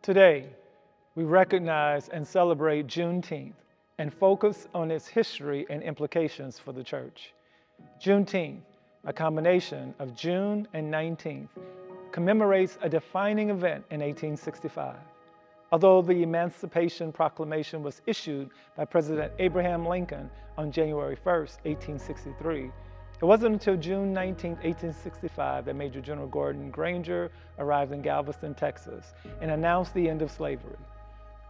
Today, we recognize and celebrate Juneteenth and focus on its history and implications for the church. Juneteenth, a combination of June and 19th, commemorates a defining event in 1865. Although the Emancipation Proclamation was issued by President Abraham Lincoln on January 1, 1863, it wasn't until June 19, 1865 that Major General Gordon Granger arrived in Galveston, Texas, and announced the end of slavery.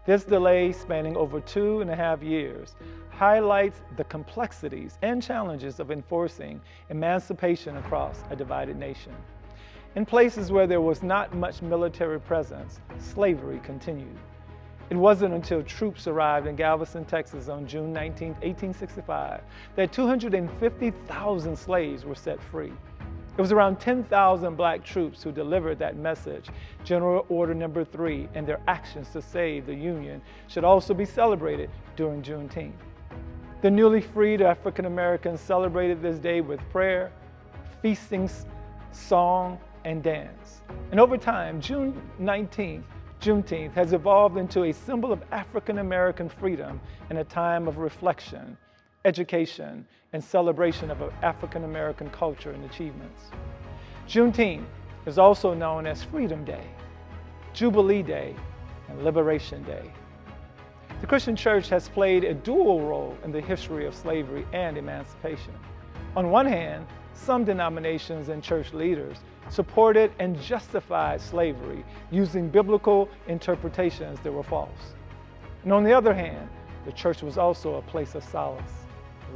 This delay, spanning over 2.5 years, highlights the complexities and challenges of enforcing emancipation across a divided nation. In places where there was not much military presence, slavery continued. It wasn't until troops arrived in Galveston, Texas on June 19, 1865, that 250,000 slaves were set free. It was around 10,000 black troops who delivered that message. General Order No. 3 and their actions to save the Union should also be celebrated during Juneteenth. The newly freed African Americans celebrated this day with prayer, feasting, song, and dance. And over time, Juneteenth has evolved into a symbol of African American freedom and a time of reflection, education, and celebration of African American culture and achievements. Juneteenth is also known as Freedom Day, Jubilee Day, and Liberation Day. The Christian Church has played a dual role in the history of slavery and emancipation. On one hand, some denominations and church leaders supported and justified slavery using biblical interpretations that were false. And on the other hand, the church was also a place of solace,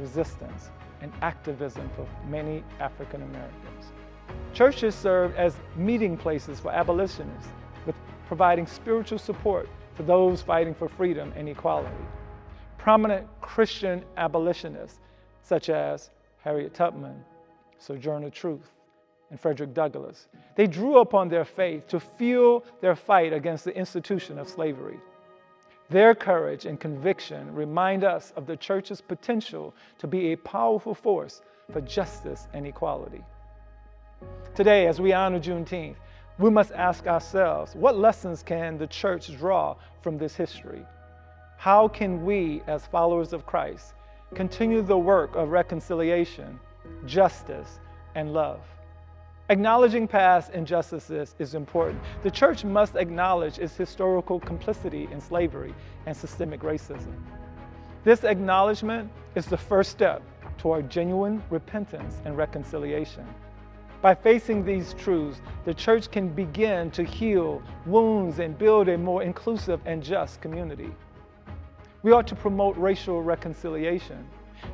resistance, and activism for many African Americans. Churches served as meeting places for abolitionists, with providing spiritual support to those fighting for freedom and equality. Prominent Christian abolitionists, such as Harriet Tubman, Sojourner Truth, and Frederick Douglass, they drew upon their faith to fuel their fight against the institution of slavery. Their courage and conviction remind us of the church's potential to be a powerful force for justice and equality. Today, as we honor Juneteenth, we must ask ourselves, what lessons can the church draw from this history? How can we, as followers of Christ, continue the work of reconciliation, justice, and love? Acknowledging past injustices is important. The church must acknowledge its historical complicity in slavery and systemic racism. This acknowledgement is the first step toward genuine repentance and reconciliation. By facing these truths, the church can begin to heal wounds and build a more inclusive and just community. We ought to promote racial reconciliation.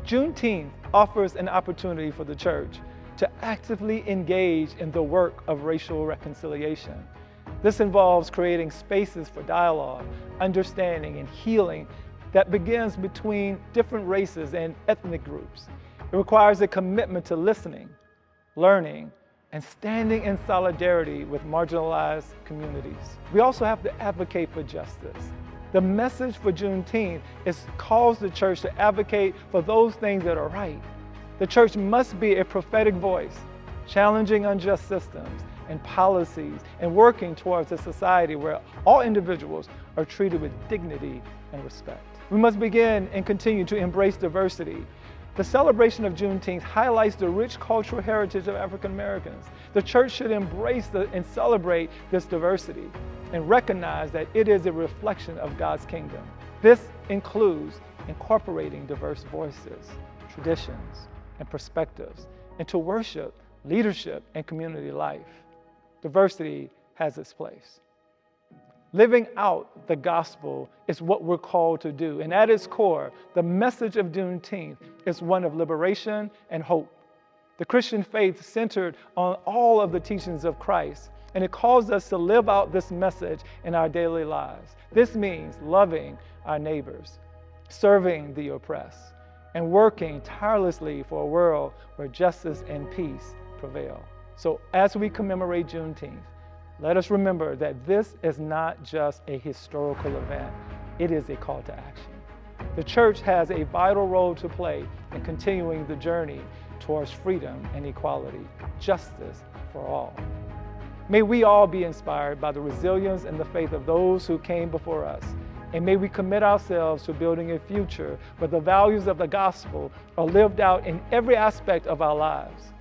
Juneteenth offers an opportunity for the church to actively engage in the work of racial reconciliation. This involves creating spaces for dialogue, understanding, and healing that begins between different races and ethnic groups. It requires a commitment to listening, learning, and standing in solidarity with marginalized communities. We also have to advocate for justice. The message for Juneteenth calls the church to advocate for those things that are right. The church must be a prophetic voice, challenging unjust systems and policies and working towards a society where all individuals are treated with dignity and respect. We must begin and continue to embrace diversity. The celebration of Juneteenth highlights the rich cultural heritage of African Americans. The church should embrace and celebrate this diversity and recognize that it is a reflection of God's kingdom. This includes incorporating diverse voices, traditions, and perspectives into worship, leadership, and community life. Diversity has its place. Living out the gospel is what we're called to do, and at its core, the message of Juneteenth is one of liberation and hope. The Christian faith centered on all of the teachings of Christ, and it calls us to live out this message in our daily lives. This means loving our neighbors, serving the oppressed, and working tirelessly for a world where justice and peace prevail. So as we commemorate Juneteenth, let us remember that this is not just a historical event, it is a call to action. The church has a vital role to play in continuing the journey towards freedom and equality, justice for all. May we all be inspired by the resilience and the faith of those who came before us. And may we commit ourselves to building a future where the values of the gospel are lived out in every aspect of our lives.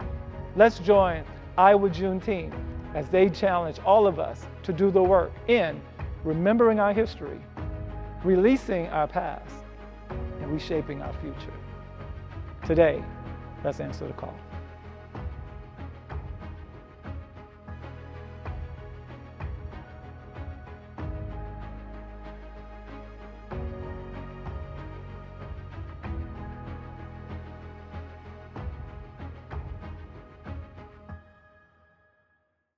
Let's join Iowa Juneteenth as they challenge all of us to do the work in remembering our history, releasing our past, and reshaping our future. Today, let's answer the call.